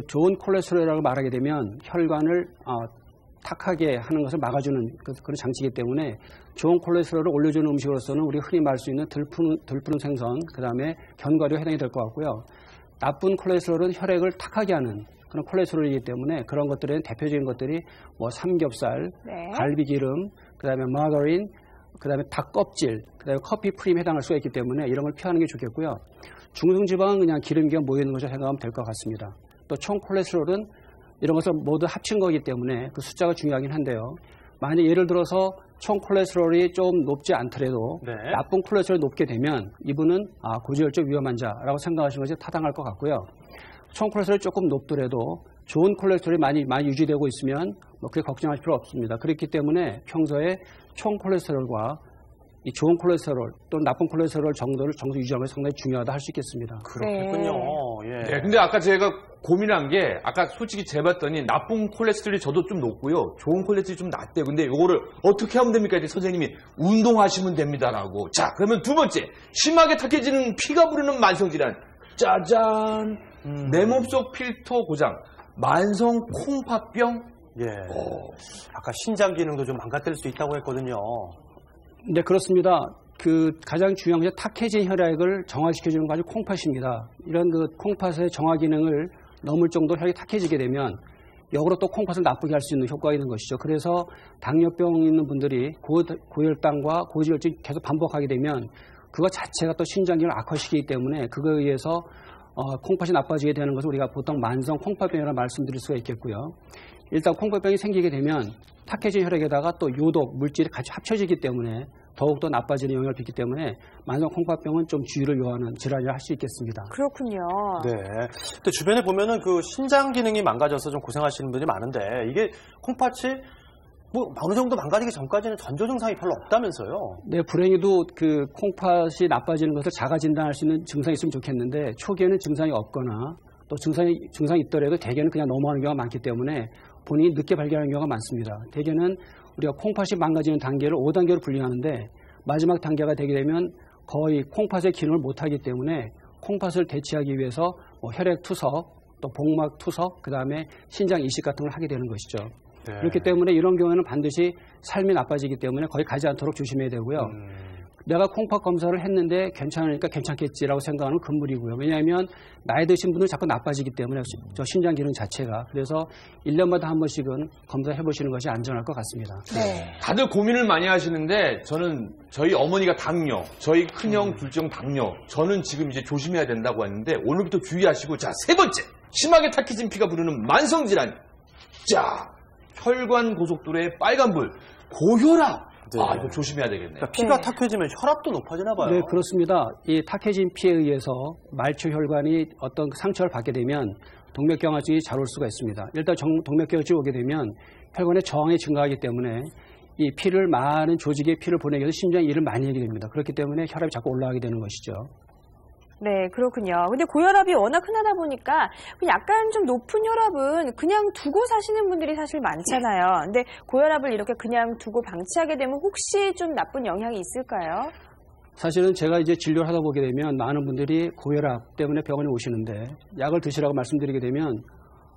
좋은 콜레스테롤이라고 말하게 되면 혈관을 탁하게 하는 것을 막아주는 그런 장치이기 때문에 좋은 콜레스테롤을 올려주는 음식으로서는 우리가 흔히 말할 수 있는 들푸른 생선, 그 다음에 견과류가 해당이 될 것 같고요. 나쁜 콜레스테롤은 혈액을 탁하게 하는 그런 콜레스테롤이기 때문에 그런 것들은 대표적인 것들이 뭐 삼겹살, 네. 갈비기름, 그 다음에 마가린, 그 다음에 닭 껍질, 그 다음에 커피 프림에 해당할 수가 있기 때문에 이런 걸 피하는 게 좋겠고요. 중성지방은 그냥 기름기가 모여있는 것을 생각하면 될 것 같습니다. 또 총 콜레스테롤은 이런 것을 모두 합친 거기 때문에 그 숫자가 중요하긴 한데요. 만약 예를 들어서 총 콜레스테롤이 좀 높지 않더라도 네. 나쁜 콜레스테롤이 높게 되면 이분은 고지혈증 위험한 자라고 생각하시는 것이 타당할 것 같고요. 총 콜레스테롤이 조금 높더라도 좋은 콜레스테롤이 많이 유지되고 있으면 뭐 그렇게 걱정할 필요 없습니다. 그렇기 때문에 평소에 총 콜레스테롤과 이 좋은 콜레스테롤 또는 나쁜 콜레스테롤 정도를 유지하는 것이 상당히 중요하다 할 수 있겠습니다. 그렇군요. 예. 네, 근데 아까 제가 고민한 게 아까 솔직히 재봤더니 나쁜 콜레스테롤이 저도 좀 높고요. 좋은 콜레스테롤이 좀 낮대요. 근데 이거를 어떻게 하면 됩니까? 이제 선생님이 운동하시면 됩니다라고. 자, 그러면 두 번째. 심하게 탁해지는 피가 부르는 만성질환. 짜잔. 내 몸속 필터 고장. 만성 콩팥병. 예. 아까 신장 기능도 좀 망가뜨릴 수 있다고 했거든요. 네, 그렇습니다. 가장 중요한 것은 탁해진 혈액을 정화시켜주는 것이 콩팥입니다. 이런 콩팥의 정화 기능을 넘을 정도로 혈액이 탁해지게 되면 역으로 또 콩팥을 나쁘게 할 수 있는 효과가 있는 것이죠. 그래서 당뇨병 있는 분들이 고혈당과 고지혈증 계속 반복하게 되면 그거 자체가 또 신장 기능을 악화시키기 때문에 그거에 의해서 콩팥이 나빠지게 되는 것을 우리가 보통 만성 콩팥병이라고 말씀드릴 수가 있겠고요. 일단 콩팥병이 생기게 되면 탁해진 혈액에다가 또 요독, 물질이 같이 합쳐지기 때문에 더욱더 나빠지는 영향을 받기 때문에 만성 콩팥병은 좀 주의를 요하는 질환이라 할 수 있겠습니다. 그렇군요. 네. 근데 주변에 보면은 신장 기능이 망가져서 좀 고생하시는 분들이 많은데 이게 콩팥이 뭐 어느 정도 망가지기 전까지는 전조 증상이 별로 없다면서요? 네, 불행히도 콩팥이 나빠지는 것을 자가 진단할 수 있는 증상이 있으면 좋겠는데 초기에는 증상이 없거나 또 증상이 있더라도 대개는 그냥 넘어가는 경우가 많기 때문에 본인이 늦게 발견하는 경우가 많습니다. 대개는 우리가 콩팥이 망가지는 단계를 5단계로 분류하는데 마지막 단계가 되게 되면 거의 콩팥의 기능을 못하기 때문에 콩팥을 대체하기 위해서 혈액 투석, 또 복막 투석, 그다음에 신장 이식 같은 걸 하게 되는 것이죠. 네. 그렇기 때문에 이런 경우에는 반드시 삶이 나빠지기 때문에 거의 가지 않도록 조심해야 되고요. 내가 콩팥 검사를 했는데 괜찮으니까 괜찮겠지라고 생각하는 금물이고요. 왜냐하면 나이 드신 분은 자꾸 나빠지기 때문에 저 신장 기능 자체가. 그래서 1년마다 한 번씩은 검사해 보시는 것이 안전할 것 같습니다. 네. 다들 고민을 많이 하시는데 저는 저희 어머니가 당뇨, 저희 큰형, 둘째 형 당뇨. 저는 지금 이제 조심해야 된다고 했는데 오늘부터 주의하시고 자, 세 번째. 심하게 탁해진 피가 부르는 만성질환. 자, 혈관 고속도로의 빨간불. 고혈압. 네. 이거 조심해야 되겠네요. 그러니까 피가 네. 탁해지면 혈압도 높아지나 봐요. 네, 그렇습니다. 이 탁해진 피에 의해서 말초 혈관이 어떤 상처를 받게 되면 동맥경화증이 잘 올 수가 있습니다. 일단 동맥경화증이 오게 되면 혈관의 저항이 증가하기 때문에 이 피를 많은 조직에 피를 보내기 위해서 심장이 일을 많이 하게 됩니다. 그렇기 때문에 혈압이 자꾸 올라가게 되는 것이죠. 네, 그렇군요. 근데 고혈압이 워낙 흔하다 보니까 약간 좀 높은 혈압은 그냥 두고 사시는 분들이 사실 많잖아요. 근데 고혈압을 이렇게 그냥 두고 방치하게 되면 혹시 좀 나쁜 영향이 있을까요? 사실은 제가 이제 진료를 하다 보게 되면 많은 분들이 고혈압 때문에 병원에 오시는데 약을 드시라고 말씀드리게 되면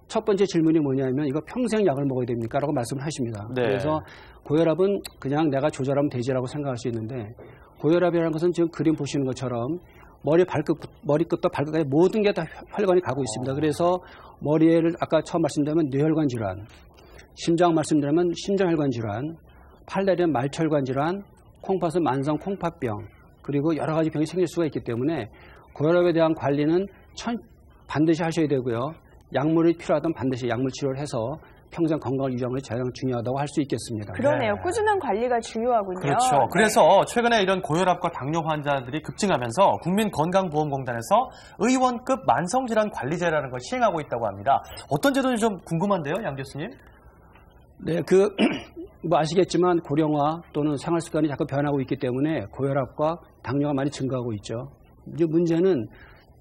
첫 번째 질문이 뭐냐면 이거 평생 약을 먹어야 됩니까? 라고 말씀을 하십니다. 네. 그래서 고혈압은 그냥 내가 조절하면 되지라고 생각할 수 있는데 고혈압이라는 것은 지금 그림 보시는 것처럼 머리끝부터 발끝까지 모든 게 다 혈관이 가고 있습니다. 그래서 머리를 아까 처음 말씀드리면 뇌혈관 질환, 심장 말씀드리면 심장혈관 질환, 팔다리는 말초혈관 질환, 콩팥은 만성 콩팥병, 그리고 여러 가지 병이 생길 수가 있기 때문에 고혈압에 대한 관리는 반드시 하셔야 되고요. 약물이 필요하다면 반드시 약물 치료를 해서 평생 건강을 유지하는 것이 가장 중요하다고 할 수 있겠습니다. 그러네요. 네. 꾸준한 관리가 중요하군요. 그렇죠. 네. 그래서 최근에 이런 고혈압과 당뇨 환자들이 급증하면서 국민건강보험공단에서 의원급 만성질환 관리제라는 걸 시행하고 있다고 합니다. 어떤 제도인지 좀 궁금한데요, 양 교수님? 네, 뭐 아시겠지만 고령화 또는 생활습관이 자꾸 변하고 있기 때문에 고혈압과 당뇨가 많이 증가하고 있죠. 이제 문제는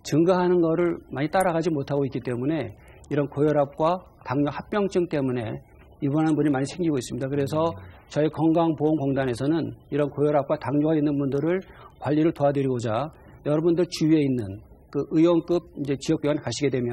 증가하는 거를 많이 따라가지 못하고 있기 때문에 이런 고혈압과 당뇨 합병증 때문에 입원하는 분이 많이 생기고 있습니다. 그래서 저희 건강보험공단에서는 이런 고혈압과 당뇨가 있는 분들을 관리를 도와드리고자 여러분들 주위에 있는 의원급 이제 지역병원에 가시게 되면